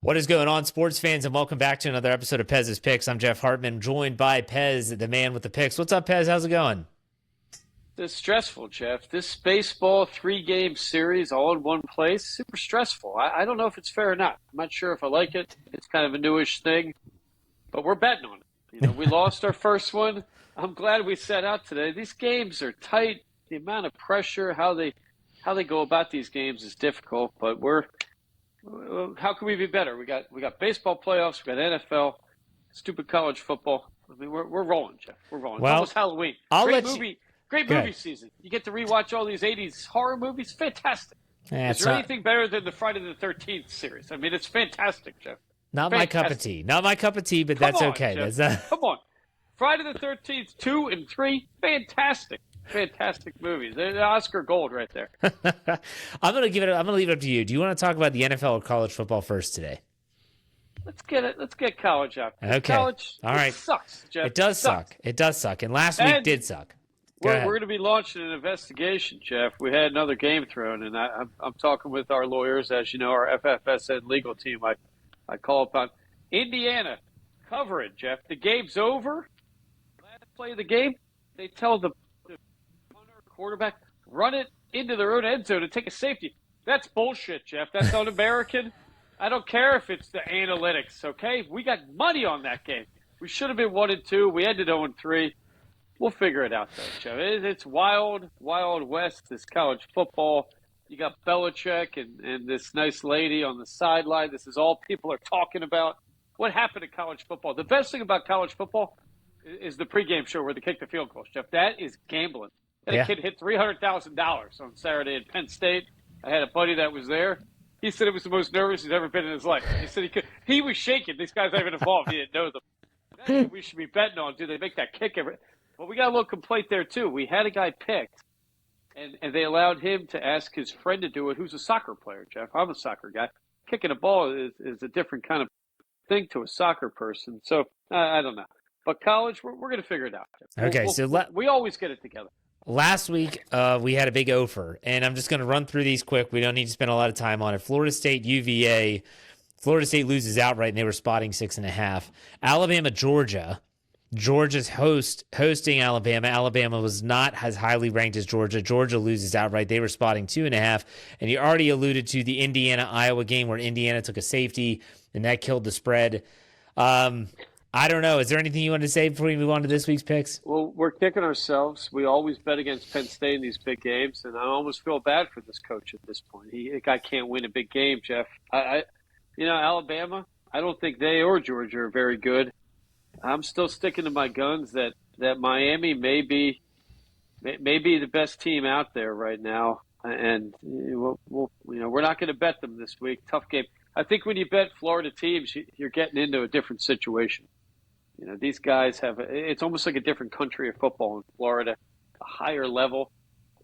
What is going on, sports fans, and welcome back to another episode of Pez's Picks. I'm Jeff Hartman, joined by Pez, the man with the picks. What's up, Pez? How's it going? It's stressful, Jeff. This baseball three-game series all in one place, super stressful. I don't know if it's fair or not. I'm not sure if I like it. It's kind of a newish thing, but we're betting on it. We lost our first one. I'm glad we set out today. These games are tight. The amount of pressure, how they go about these games is difficult, but how can we be better? We got baseball playoffs, we got NFL, stupid college football. I mean, we're rolling, Jeff. We're rolling. Well, it's almost Halloween. Great movie season. You get to rewatch all these 80s horror movies. Fantastic. Is there anything better than the Friday the 13th series? I mean, it's fantastic, Jeff. Not my cup of tea. Not my cup of tea, but that's okay. Come on. Friday the 13th, 2 and 3, fantastic. Fantastic movies. They're Oscar gold right there. I'm gonna leave it up to you. Do you want to talk about the NFL or college football first today? Let's get college out. Okay. College, all right. Sucks, Jeff. It does suck. It does suck. And last week did suck. We're going to be launching an investigation, Jeff. We had another game thrown, and I'm talking with our lawyers, as you know, our FFSN legal team. I call upon Indiana. Cover it, Jeff. The game's over. Last play of the game, they tell the quarterback, run it into their own end zone and take a safety. That's bullshit, Jeff. That's un-American. I don't care if it's the analytics, okay? We got money on that game. We should have been 1-2. We ended 0-3. We'll figure it out, though, Jeff. It's wild, wild west, this college football. You got Belichick and this nice lady on the sideline. This is all people are talking about. What happened to college football? The best thing about college football is the pregame show where they kick the field goals, Jeff. That is gambling. That kid hit $300,000 on Saturday at Penn State. I had a buddy that was there. He said it was the most nervous he's ever been in his life. He said he was shaking. These guys aren't even involved. He didn't know them. That's what we should be betting on. Do they make that kick every? But we got a little complaint there too. We had a guy picked, and they allowed him to ask his friend to do it, who's a soccer player. Jeff, I'm a soccer guy. Kicking a ball is a different kind of thing to a soccer person. So I don't know. But college, we're going to figure it out. Okay, we always get it together. Last week, we had a big offer, and I'm just going to run through these quick. We don't need to spend a lot of time on it. Florida State, UVA. Florida State loses outright, and they were spotting 6.5. Alabama, Georgia. Georgia's hosting Alabama. Alabama was not as highly ranked as Georgia. Georgia loses outright. They were spotting 2.5. And you already alluded to the Indiana-Iowa game where Indiana took a safety, and that killed the spread. I don't know. Is there anything you want to say before we move on to this week's picks? Well, we're kicking ourselves. We always bet against Penn State in these big games, and I almost feel bad for this coach at this point. The guy can't win a big game, Jeff. Alabama, I don't think they or Georgia are very good. I'm still sticking to my guns that Miami may be the best team out there right now, and we're not going to bet them this week. Tough game. I think when you bet Florida teams, you're getting into a different situation. These guys it's almost like a different country of football in Florida, a higher level.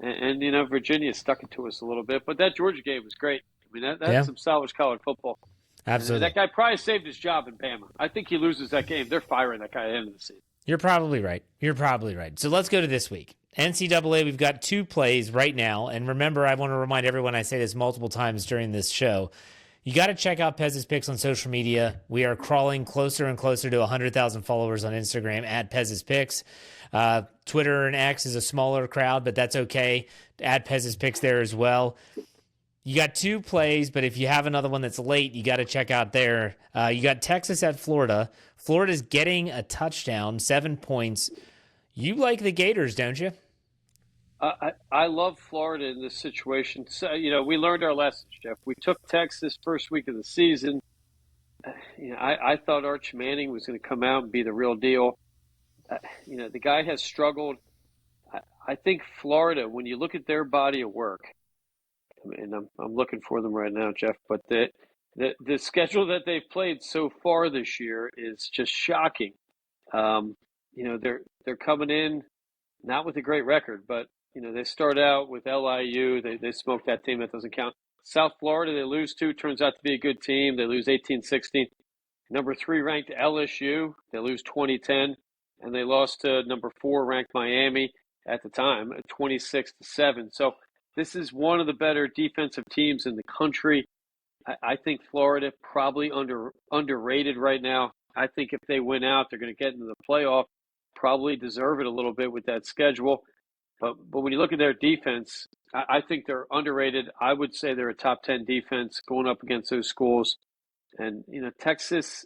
And Virginia stuck it to us a little bit. But that Georgia game was great. I mean, that's some salvage college football. Absolutely. And that guy probably saved his job in Bama. I think he loses that game. They're firing that guy at the end of the season. You're probably right. So let's go to this week. NCAA, we've got 2 plays right now. And remember, I want to remind everyone, I say this multiple times during this show, you got to check out Pez's Picks on social media. We are crawling closer and closer to 100,000 followers on Instagram at Pez's Picks. Twitter and X is a smaller crowd, but that's okay. Add Pez's Picks there as well. You got 2 plays, but if you have another one that's late, you got to check out there. You got Texas at Florida. Florida's getting a touchdown, 7 points. You like the Gators, don't you? I love Florida in this situation. So, we learned our lessons, Jeff. We took Texas first week of the season. I thought Arch Manning was going to come out and be the real deal. The guy has struggled. I think Florida, when you look at their body of work, and I'm looking for them right now, Jeff, but the schedule that they've played so far this year is just shocking. They're coming in not with a great record, but they start out with LIU. They smoked that team. That doesn't count. South Florida, they lose to. Turns out to be a good team. They lose 18-16. Number 3 ranked LSU. They lose 2010. And they lost to number 4 ranked Miami at the time, 26-7. So this is one of the better defensive teams in the country. I think Florida probably underrated right now. I think if they win out, they're going to get into the playoff. Probably deserve it a little bit with that schedule. But when you look at their defense, I think they're underrated. I would say they're a top 10 defense going up against those schools. And, Texas,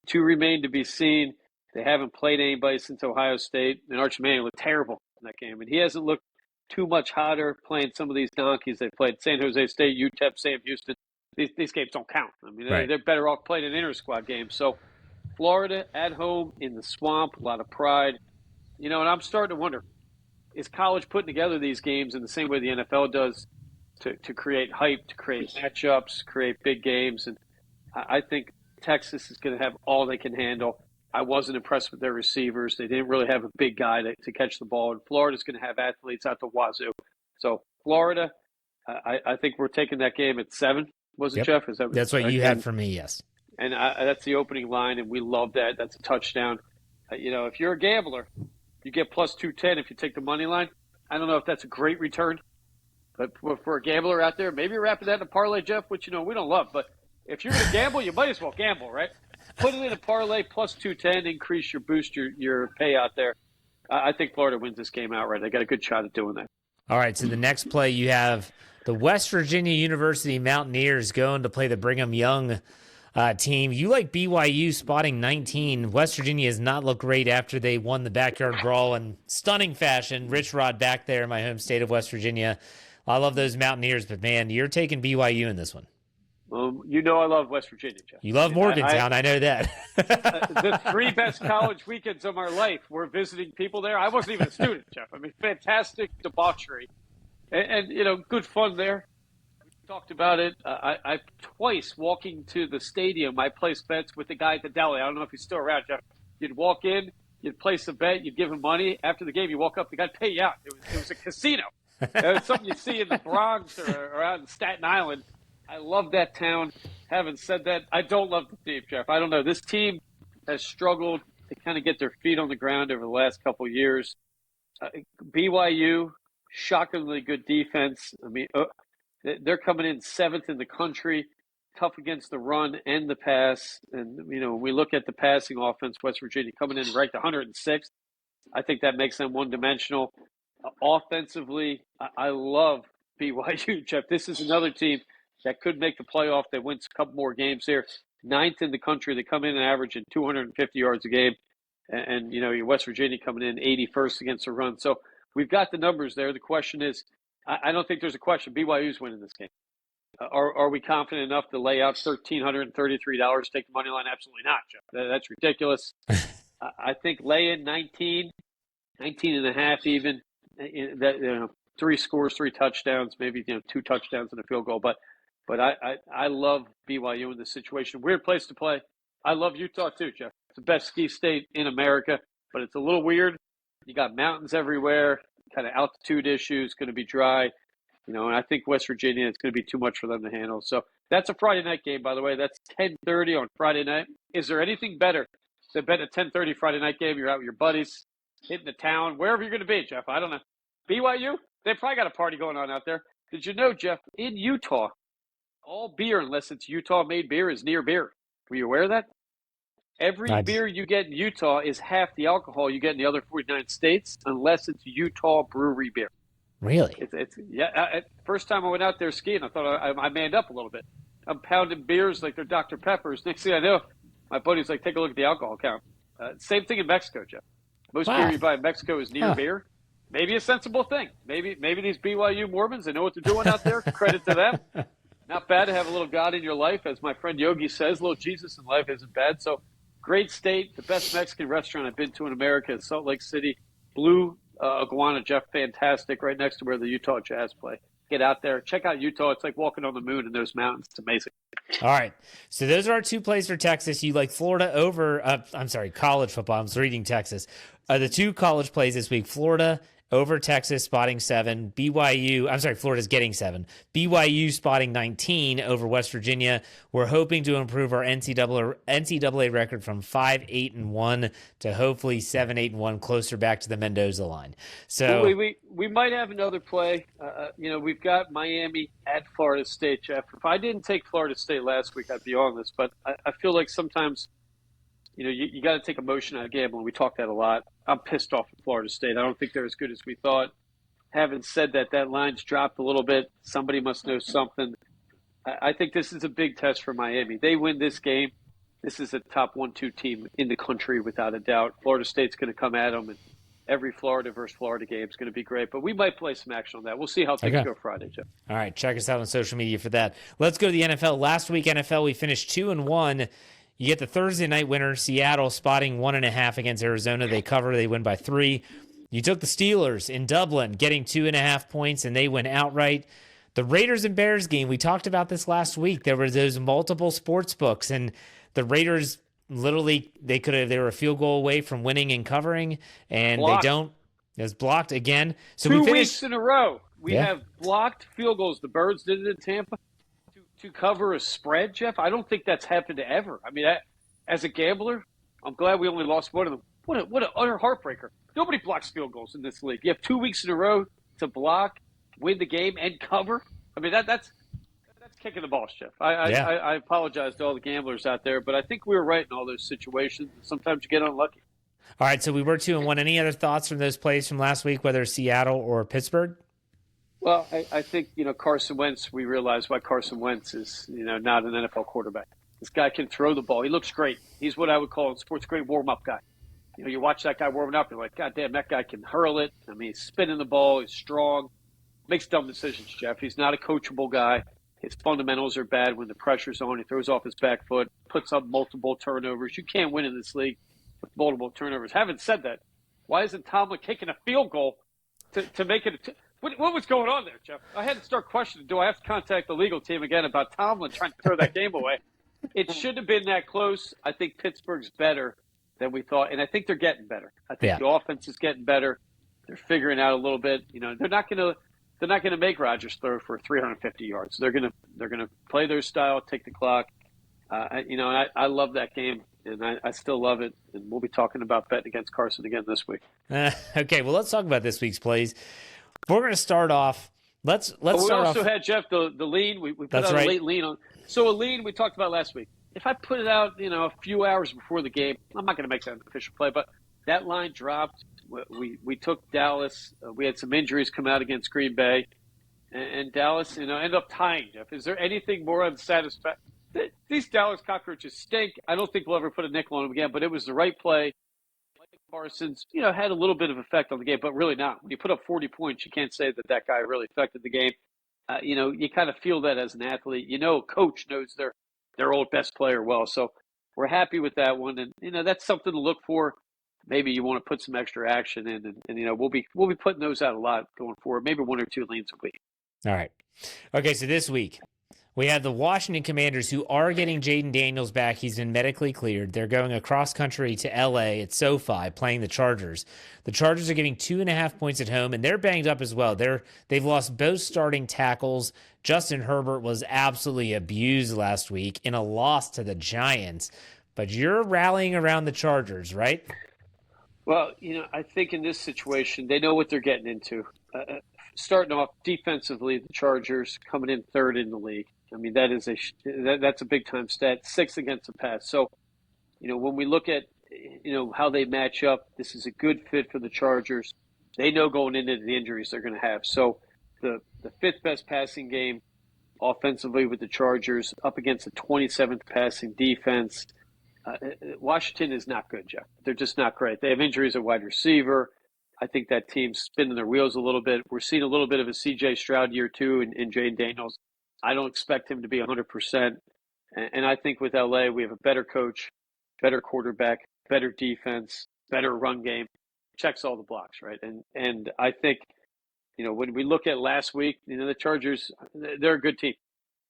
to remain to be seen. They haven't played anybody since Ohio State. And Arch Manning looked terrible in that game. And he hasn't looked too much hotter playing some of these donkeys they played. San Jose State, UTEP, Sam Houston. These games don't count. I mean, Right. they're better off playing an inter-squad game. So Florida at home in the swamp, a lot of pride. And I'm starting to wonder, is college putting together these games in the same way the NFL does to create hype, to create matchups, create big games? And I think Texas is going to have all they can handle. I wasn't impressed with their receivers. They didn't really have a big guy to catch the ball. And Florida's going to have athletes out the wazoo. So Florida, I think we're taking that game at 7. Was it, Yep. Jeff? That's what you had for me, yes. And that's the opening line, and we love that. That's a touchdown. If you're a gambler, you get plus 210 if you take the money line. I don't know if that's a great return, but for a gambler out there, maybe you're wrapping that in a parlay, Jeff, which, we don't love. But if you're going to gamble, you might as well gamble, right? Put it in a parlay, plus 210, increase your payout there. I think Florida wins this game outright. They got a good shot at doing that. All right, so the next play you have the West Virginia University Mountaineers going to play the Brigham Young team. You like BYU spotting 19. West Virginia has not looked great after they won the backyard brawl in stunning fashion. Rich Rod back there in my home state of West Virginia. I love those Mountaineers, but man, you're taking BYU in this one. I love West Virginia, Jeff. You love Morgantown, I know that. The 3 best college weekends of my life were visiting people there. I wasn't even a student, Jeff. I mean, fantastic debauchery. And good fun there. We talked about it. I twice walking to the stadium, I placed bets with the guy at the deli. I don't know if he's still around, Jeff. You'd walk in, you'd place a bet, you'd give him money. After the game, you walk up, the guy'd pay you out. It was a casino. It was something you see in the Bronx or out in Staten Island. I love that town. Having said that, I don't love the team, Jeff. I don't know. This team has struggled to kind of get their feet on the ground over the last couple of years. BYU, shockingly good defense. I mean, they're coming in 7th in the country, tough against the run and the pass. And, we look at the passing offense, West Virginia coming in ranked 106th. I think that makes them one-dimensional. Offensively, I love BYU, Jeff. This is another team that could make the playoff. They win a couple more games here. 9th in the country. They come in and averaging 250 yards a game. And your West Virginia coming in 81st against the run. So we've got the numbers there. The question is, I don't think there's a question. BYU's winning this game. Are we confident enough to lay out $1,333, take the money line? Absolutely not, Jeff. That's ridiculous. I think lay in 19 and a half even. 3 scores, 3 touchdowns, maybe 2 touchdowns and a field goal. But I love BYU in this situation. Weird place to play. I love Utah too, Jeff. It's the best ski state in America, but it's a little weird. You got mountains everywhere, kind of altitude issues, going to be dry. And I think West Virginia, it's going to be too much for them to handle. So that's a Friday night game, by the way. That's 10:30 on Friday night. Is there anything better than bet a 10:30 Friday night game? You're out with your buddies, hitting the town, wherever you're going to be, Jeff. I don't know. BYU, they probably got a party going on out there. Did you know, Jeff, in Utah, all beer, unless it's Utah-made beer, is near beer. Were you aware of that? Every beer you get in Utah is half the alcohol you get in the other 49 states, unless it's Utah brewery beer. Really? First time I went out there skiing, I thought I manned up a little bit. I'm pounding beers like they're Dr. Peppers. Next thing I know, my buddy's like, take a look at the alcohol count. Same thing in Mexico, Jeff. Most beer you buy in Mexico is near beer. Maybe a sensible thing. Maybe these BYU Mormons, they know what they're doing out there. Credit to them. Not bad to have a little God in your life. As my friend Yogi says, a little Jesus in life isn't bad. So great state. The best Mexican restaurant I've been to in America is Salt Lake City. Blue Iguana, Jeff, fantastic. Right next to where the Utah Jazz play. Get out there. Check out Utah. It's like walking on the moon in those mountains. It's amazing. All right. So those are our 2 plays for Texas. You like Florida over, college football. I was reading Texas. The 2 college plays this week, Florida over Texas, spotting 7. Florida's getting 7. BYU spotting 19 over West Virginia. We're hoping to improve our NCAA record from 5-8-1 to hopefully 7-8-1, closer back to the Mendoza line. So we might have another play. We've got Miami at Florida State, Jeff. If I didn't take Florida State last week, I'd be on this. But I feel like sometimes – you got to take emotion out of gambling. We talk that a lot. I'm pissed off at Florida State. I don't think they're as good as we thought. Having said that, that line's dropped a little bit. Somebody must know something. I think this is a big test for Miami. They win this game. This is a top 1-2 team in the country without a doubt. Florida State's going to come at them, and every Florida versus Florida game is going to be great. But we might play some action on that. We'll see how things go Friday, Jeff. All right, check us out on social media for that. Let's go to the NFL. Last week, NFL, we finished 2-1. You get the Thursday night winner, Seattle, spotting 1.5 against Arizona. They cover. They win by 3. You took the Steelers in Dublin, getting 2.5 points, and they win outright. The Raiders and Bears game, we talked about this last week. There were those multiple sports books, and the Raiders literally, they were a field goal away from winning and covering, and blocked. They don't. It was blocked again. So 2 weeks in a row, we have blocked field goals. The Birds did it in Tampa. To cover a spread, Jeff? I don't think that's happened ever. I mean, as a gambler, I'm glad we only lost one of them. What an utter heartbreaker. Nobody blocks field goals in this league. You have 2 weeks in a row to block, win the game, and cover. I mean, that's kicking the balls, Jeff. I apologize to all the gamblers out there, but I think we were right in all those situations. Sometimes you get unlucky. All right, so we were 2-1. Any other thoughts from those plays from last week, whether Seattle or Pittsburgh? Well, I think, Carson Wentz, we realize why Carson Wentz is, not an NFL quarterback. This guy can throw the ball. He looks great. He's what I would call in sports great warm-up guy. You watch that guy warming up, you're like, God damn, that guy can hurl it. I mean, he's spinning the ball. He's strong. Makes dumb decisions, Jeff. He's not a coachable guy. His fundamentals are bad when the pressure's on. He throws off his back foot, puts up multiple turnovers. You can't win in this league with multiple turnovers. Having said that, why isn't Tomlin kicking a field goal to make it What was going on there, Jeff? I had to start questioning, do I have to contact the legal team again about Tomlin trying to throw that game away? It shouldn't have been that close. I think Pittsburgh's better than we thought, and I think they're getting better. I think the offense is getting better. They're figuring out a little bit. They're not going to make Rodgers throw for 350 yards. They're going to play their style, take the clock. I love that game, and I still love it. And we'll be talking about betting against Carson again this week. Okay, well, let's talk about this week's plays. We're going to start off. Let's start off. We also had, Jeff, the lean. We put out a late lean on. So a lean we talked about last week. If I put it out, a few hours before the game, I'm not going to make that an official play. But that line dropped. We took Dallas. We had some injuries come out against Green Bay, and Dallas, ended up tying. Jeff, is there anything more unsatisfactory? These Dallas cockroaches stink. I don't think we'll ever put a nickel on them again. But it was the right play. Parsons, had a little bit of effect on the game, but really not. When you put up 40 points, you can't say that guy really affected the game. You kind of feel that as an athlete. Coach knows their old best player well. So we're happy with that one, and that's something to look for. Maybe you want to put some extra action in, and we'll be putting those out a lot going forward. Maybe 1 or 2 leans a week. All right. Okay, so this week we have the Washington Commanders, who are getting Jaden Daniels back. He's been medically cleared. They're going across country to L.A. at SoFi, playing the Chargers. The Chargers are giving 2.5 points at home, and they're banged up as well. They've lost both starting tackles. Justin Herbert was absolutely abused last week in a loss to the Giants. But you're rallying around the Chargers, right? Well, I think in this situation, they know what they're getting into. Starting off defensively, the Chargers coming in 3rd in the league. I mean, that's a big-time stat, 6th against the pass. So, when we look at, how they match up, this is a good fit for the Chargers. They know going into the injuries they're going to have. So, the 5th best passing game offensively with the Chargers up against the 27th passing defense. Washington is not good, Jeff. They're just not great. They have injuries at wide receiver. I think that team's spinning their wheels a little bit. We're seeing a little bit of a C.J. Stroud year 2 in Jaden Daniels. I don't expect him to be 100%. And I think with L.A., we have a better coach, better quarterback, better defense, better run game. Checks all the blocks, right? And I think, when we look at last week, the Chargers, they're a good team.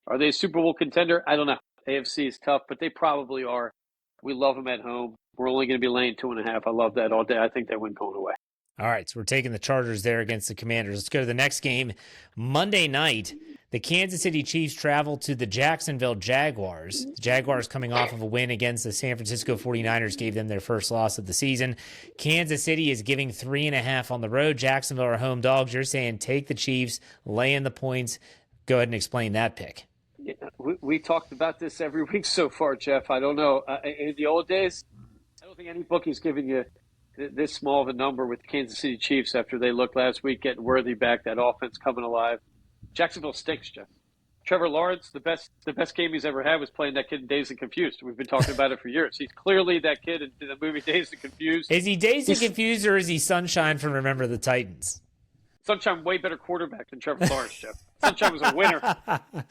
Are they a Super Bowl contender? I don't know. AFC is tough, but they probably are. We love them at home. We're only going to be laying 2.5. I love that all day. I think they win going away. All right, so we're taking the Chargers there against the Commanders. Let's go to the next game. Monday night, the Kansas City Chiefs travel to the Jacksonville Jaguars. The Jaguars coming off of a win against the San Francisco 49ers gave them their first loss of the season. Kansas City is giving 3.5 on the road. Jacksonville are home dogs. You're saying take the Chiefs, lay in the points. Go ahead and explain that pick. Yeah, we talked about this every week so far, Jeff. I don't know. In the old days, I don't think any bookie's giving you this small of a number with the Kansas City Chiefs after they looked last week, getting Worthy back, that offense coming alive. Jacksonville stinks, Jeff. Trevor Lawrence, the best game he's ever had was playing that kid in Dazed and Confused. We've been talking about it for years. He's clearly that kid in the movie Dazed and Confused. Is he Dazed and Confused, or is he Sunshine from Remember the Titans? Sunshine, way better quarterback than Trevor Lawrence, Jeff. Sunshine was a winner.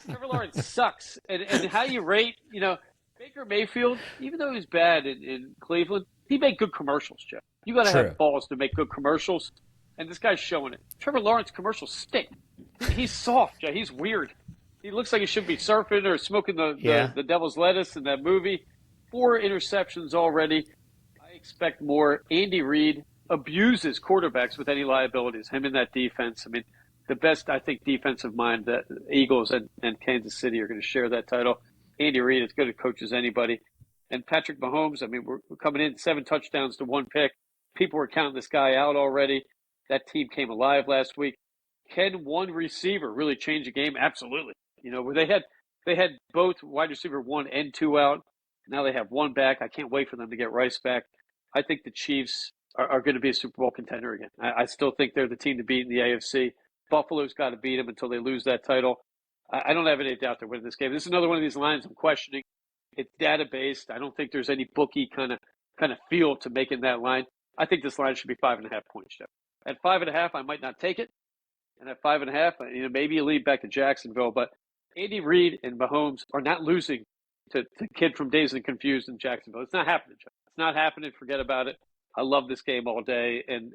Trevor Lawrence sucks. And how you rate, Baker Mayfield, even though he's bad in Cleveland, he made good commercials, Jeff. You got to have balls to make good commercials, and this guy's showing it. Trevor Lawrence commercials stink. He's soft, Jeff. He's weird. He looks like he should be surfing or smoking the devil's lettuce in that movie. 4 interceptions already. I expect more. Andy Reid abuses quarterbacks with any liabilities, him in that defense. I mean, the best, I think, defensive mind that Eagles and Kansas City are going to share that title. Andy Reid is good at coach as anybody. And Patrick Mahomes, I mean, we're coming in 7 touchdowns to 1 pick. People were counting this guy out already. That team came alive last week. Can one receiver really change a game? Absolutely. Where they had both wide receiver 1 and 2 out. Now they have 1 back. I can't wait for them to get Rice back. I think the Chiefs are going to be a Super Bowl contender again. I still think they're the team to beat in the AFC. Buffalo's got to beat them until they lose that title. I don't have any doubt they're winning this game. This is another one of these lines I'm questioning. It's data-based. I don't think there's any bookie kind of feel to making that line. I think this line should be 5.5 points, Jeff. At 5.5, I might not take it. And at 5.5, maybe you lead back to Jacksonville. But Andy Reid and Mahomes are not losing to the kid from Dazed and Confused in Jacksonville. It's not happening, Jeff. It's not happening. Forget about it. I love this game all day. And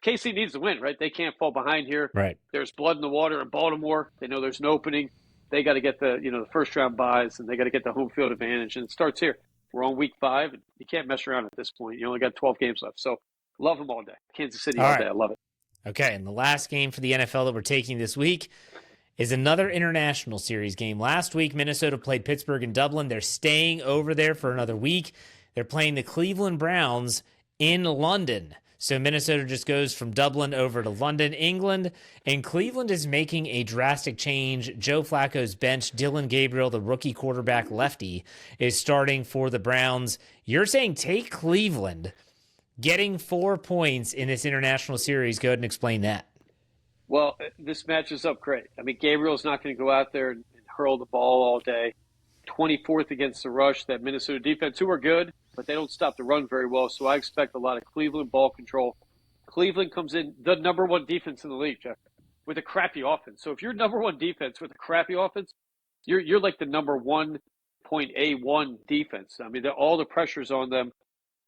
KC needs to win, right? They can't fall behind here. Right. There's blood in the water in Baltimore. They know there's an opening. They got to get the first round buys, and they got to get the home field advantage. And it starts here. We're on week 5, and you can't mess around at this point. You only got 12 games left. So love them all day. Kansas City all day. I love it. Okay, and the last game for the NFL that we're taking this week is another international series game. Last week, Minnesota played Pittsburgh and Dublin. They're staying over there for another week. They're playing the Cleveland Browns in London. So Minnesota just goes from Dublin over to London, England, and Cleveland is making a drastic change. Joe Flacco's bench, Dylan Gabriel, the rookie quarterback lefty, is starting for the Browns. You're saying take Cleveland, getting 4 points in this international series. Go ahead and explain that. Well, this matches up great. I mean, Gabriel's not going to go out there and hurl the ball all day. 24th against the rush, that Minnesota defense, who are good, but they don't stop the run very well. So I expect a lot of Cleveland ball control. Cleveland comes in the number 1 defense in the league, Jeff, with a crappy offense. So if you're number 1 defense with a crappy offense, you're like the number 1.A1 defense. I mean, all the pressure's on them.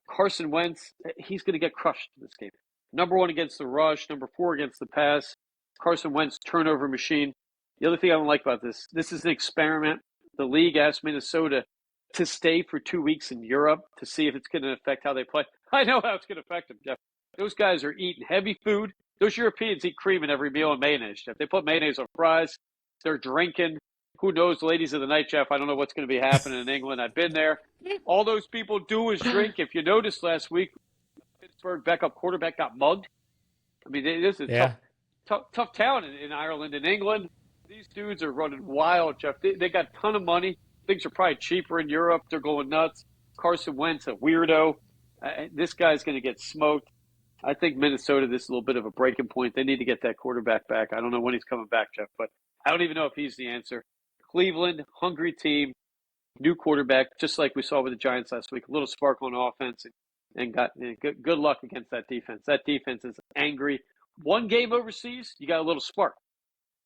Carson Wentz, he's going to get crushed in this game. Number 1 against the rush, number 4 against the pass. Carson Wentz, turnover machine. The other thing I don't like about this is an experiment. The league asked Minnesota to stay for 2 weeks in Europe to see if it's going to affect how they play. I know how it's going to affect them, Jeff. Those guys are eating heavy food. Those Europeans eat cream in every meal and mayonnaise, Jeff. They put mayonnaise on fries. They're drinking. Who knows, ladies of the night, Jeff? I don't know what's going to be happening in England. I've been there. All those people do is drink. If you noticed last week, Pittsburgh backup quarterback got mugged. I mean, this is tough town in Ireland and England. These dudes are running wild, Jeff. They got a ton of money. Things are probably cheaper in Europe. They're going nuts. Carson Wentz, a weirdo. This guy's going to get smoked. I think Minnesota, this is a little bit of a breaking point. They need to get that quarterback back. I don't know when he's coming back, Jeff, but I don't even know if he's the answer. Cleveland, hungry team, new quarterback, just like we saw with the Giants last week. A little spark on offense and got good luck against that defense. That defense is angry. 1 game overseas, you got a little spark.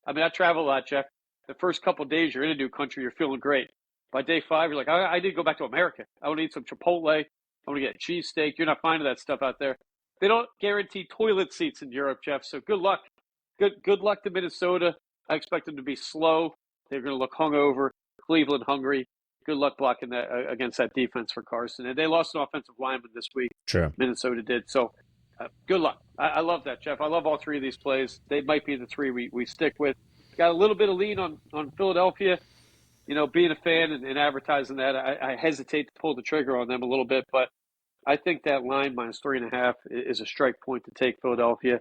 I mean, I travel a lot, Jeff. The first couple of days you're in a new country, you're feeling great. By day 5, you're like, I need to go back to America. I want to eat some Chipotle. I want to get a cheesesteak. You're not finding that stuff out there. They don't guarantee toilet seats in Europe, Jeff. So good luck. Good luck to Minnesota. I expect them to be slow. They're going to look hungover. Cleveland hungry. Good luck blocking that against that defense for Carson. And they lost an offensive lineman this week. True. Minnesota did. So Good luck. I love that, Jeff. I love all three of these plays. They might be the three we stick with. Got a little bit of lean on Philadelphia. Being a fan and advertising that, I hesitate to pull the trigger on them a little bit, but I think that line -3.5 is a strike point to take Philadelphia.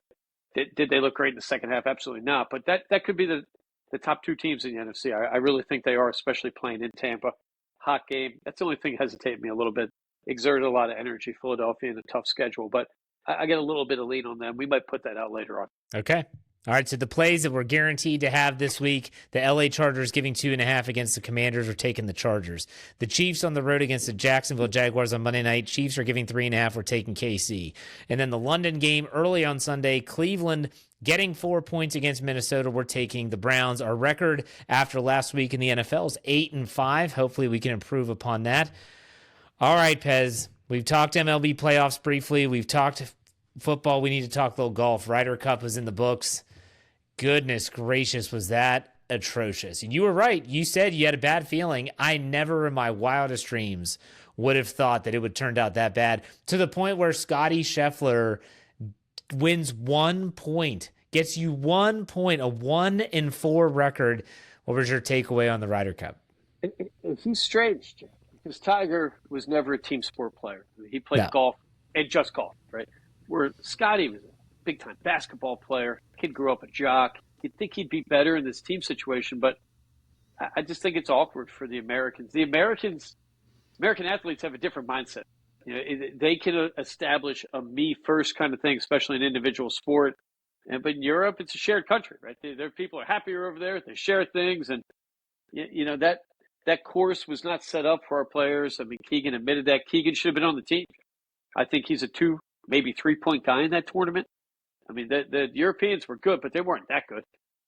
Did they look great in the second half? Absolutely not. But that could be the top two teams in the NFC. I really think they are, especially playing in Tampa. Hot game. That's the only thing hesitating me a little bit. Exerted a lot of energy, Philadelphia, in a tough schedule. But I get a little bit of lean on them. We might put that out later on. Okay. All right, so the plays that we're guaranteed to have this week, the LA Chargers giving 2.5 against the Commanders. We're taking the Chargers. The Chiefs on the road against the Jacksonville Jaguars on Monday night. Chiefs are giving 3.5. We're taking KC. And then the London game early on Sunday, Cleveland getting 4 points against Minnesota. We're taking the Browns. Our record after last week in the NFL is 8-5. Hopefully we can improve upon that. All right, Pez. We've talked MLB playoffs briefly. We've talked football. We need to talk a little golf. Ryder Cup is in the books. Goodness gracious, was that atrocious. And you were right. You said you had a bad feeling. I never in my wildest dreams would have thought that it would turn out that bad, to the point where Scotty Scheffler wins 1 point, gets you 1 point, a 1-4 record. What was your takeaway on the Ryder Cup? He's strange, Jeff, because Tiger was never a team sport player. He played golf and just golf, right? Where Scotty was big-time basketball player. Kid grew up a jock. You'd think he'd be better in this team situation, but I just think it's awkward for the Americans. American athletes have a different mindset. They can establish a me-first kind of thing, especially in individual sport. But in Europe, it's a shared country, right? Their people are happier over there. They share things, and that course was not set up for our players. I mean, Keegan admitted that. Keegan should have been on the team. I think he's a 2, maybe 3-point guy in that tournament. I mean, the Europeans were good, but they weren't that good.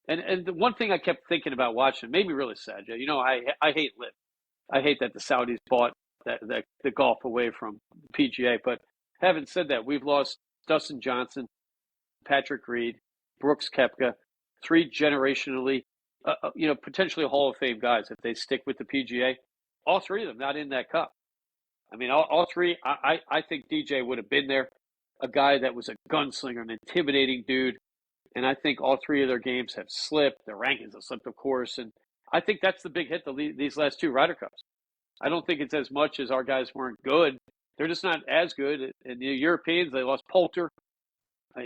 And the one thing I kept thinking about watching made me really sad. I hate LIV. I hate that the Saudis bought the golf away from the PGA. But having said that, we've lost Dustin Johnson, Patrick Reed, Brooks Koepka, 3 generationally, potentially Hall of Fame guys if they stick with the PGA. All 3 of them not in that cup. I mean, all 3. I think DJ would have been there. A guy that was a gunslinger, an intimidating dude. And I think all 3 of their games have slipped. Their rankings have slipped, of course. And I think that's the big hit these last 2 Ryder Cups. I don't think it's as much as our guys weren't good. They're just not as good. And the Europeans, they lost Poulter. I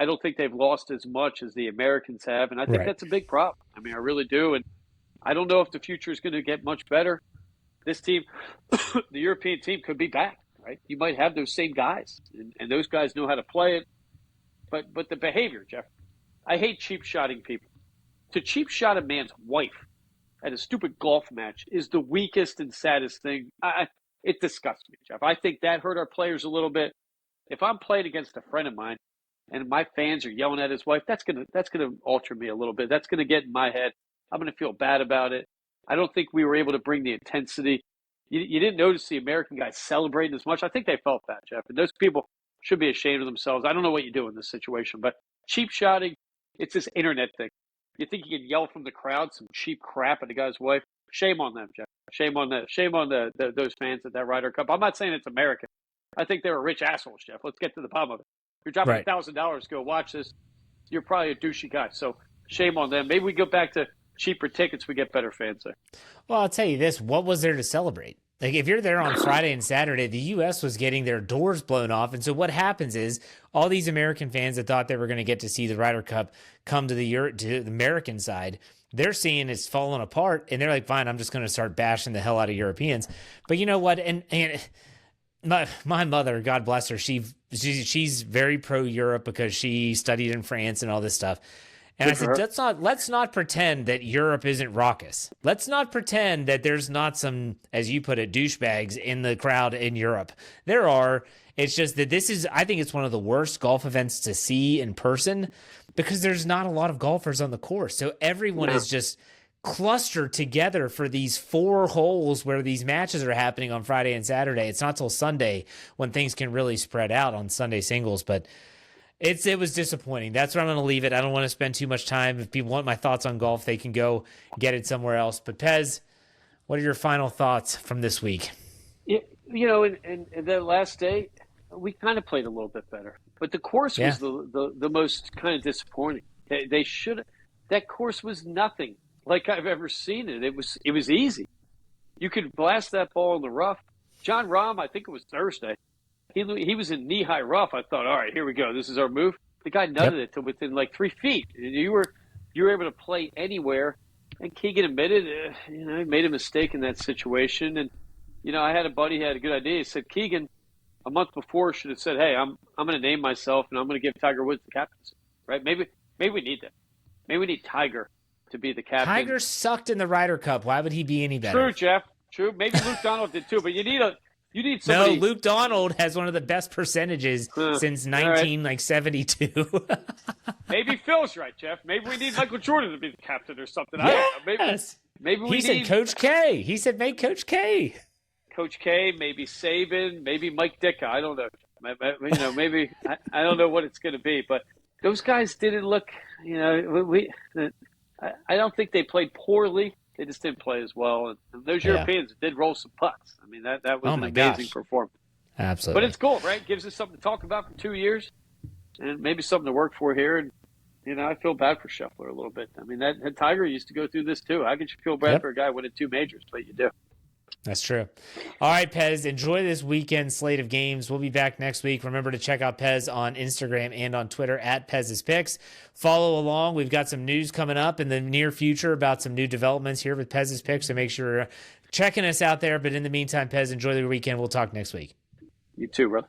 don't think they've lost as much as the Americans have. And I think that's a big problem. I mean, I really do. And I don't know if the future is going to get much better. This team, the European team, could be back. Right? You might have those same guys, and those guys know how to play it. But the behavior, Jeff, I hate cheap shotting people. To cheap shot a man's wife at a stupid golf match is the weakest and saddest thing. It disgusts me, Jeff. I think that hurt our players a little bit. If I'm playing against a friend of mine and my fans are yelling at his wife, that's gonna alter me a little bit. That's gonna get in my head. I'm gonna feel bad about it. I don't think we were able to bring the intensity. You didn't notice the American guys celebrating as much. I think they felt that, Jeff. And those people should be ashamed of themselves. I don't know what you do in this situation, but cheap shotting, it's this internet thing. You think you can yell from the crowd some cheap crap at the guy's wife? Shame on them, Jeff. Shame on that. Shame on those fans at that Ryder Cup. I'm not saying it's American. I think they were rich assholes, Jeff. Let's get to the bottom of it. If you're dropping $1,000 to go watch this, you're probably a douchey guy. So shame on them. Maybe we go back to cheaper tickets, we get better fans there. Well, I'll tell you this. What was there to celebrate? Like, if you're there on Friday and Saturday, the U.S. was getting their doors blown off. And so what happens is all these American fans that thought they were going to get to see the Ryder Cup come to the American side, they're seeing it's falling apart. And they're like, fine, I'm just going to start bashing the hell out of Europeans. But you know what? And my mother, God bless her, she's very pro-Europe because she studied in France and all this stuff. And I said, let's not pretend that Europe isn't raucous. Let's not pretend that there's not some, as you put it, douchebags in the crowd in Europe. There are. It's just that I think it's one of the worst golf events to see in person because there's not a lot of golfers on the course. So everyone is just clustered together for these 4 holes where these matches are happening on Friday and Saturday. It's not till Sunday when things can really spread out on Sunday singles, but it was disappointing. That's where I'm going to leave it. I don't want to spend too much time. If people want my thoughts on golf, they can go get it somewhere else. But Pez, what are your final thoughts from this week? And the last day, we kind of played a little bit better. But the course was the most kind of disappointing. They should have. That course was nothing like I've ever seen it. It was easy. You could blast that ball in the rough. John Rahm, I think it was Thursday. He was in knee-high rough. I thought, all right, here we go. This is our move. The guy nutted it to within like 3 feet. You were able to play anywhere. And Keegan admitted, he made a mistake in that situation. And I had a buddy who had a good idea. He said, Keegan, a month before, should have said, hey, I'm going to name myself and I'm going to give Tiger Woods the captaincy. Right? Maybe we need that. Maybe we need Tiger to be the captain. Tiger sucked in the Ryder Cup. Why would he be any better? True, Jeff. True. Maybe Luke Donald did too. But you need somebody. No, Luke Donald has one of the best percentages since 1972. Maybe Phil's right, Jeff. Maybe we need Michael Jordan to be the captain or something. Yes. I don't know. Maybe we said Coach K. He said make Coach K. Coach K, maybe Saban, maybe Mike Ditka. I don't know. Maybe I don't know what it's going to be, but those guys didn't look. I don't think they played poorly. They just didn't play as well. And those Europeans did roll some putts. I mean, that was an amazing performance. Absolutely. But it's cool, right? Gives us something to talk about for 2 years and maybe something to work for here. And, I feel bad for Scheffler a little bit. I mean, that Tiger used to go through this too. How could you feel bad for a guy winning 2 majors? But you do. That's true. All right, Pez, enjoy this weekend slate of games. We'll be back next week. Remember to check out Pez on Instagram and on Twitter at Pez's Picks. Follow along. We've got some news coming up in the near future about some new developments here with Pez's Picks, so make sure you're checking us out there. But in the meantime, Pez, enjoy the weekend. We'll talk next week. You too, brother.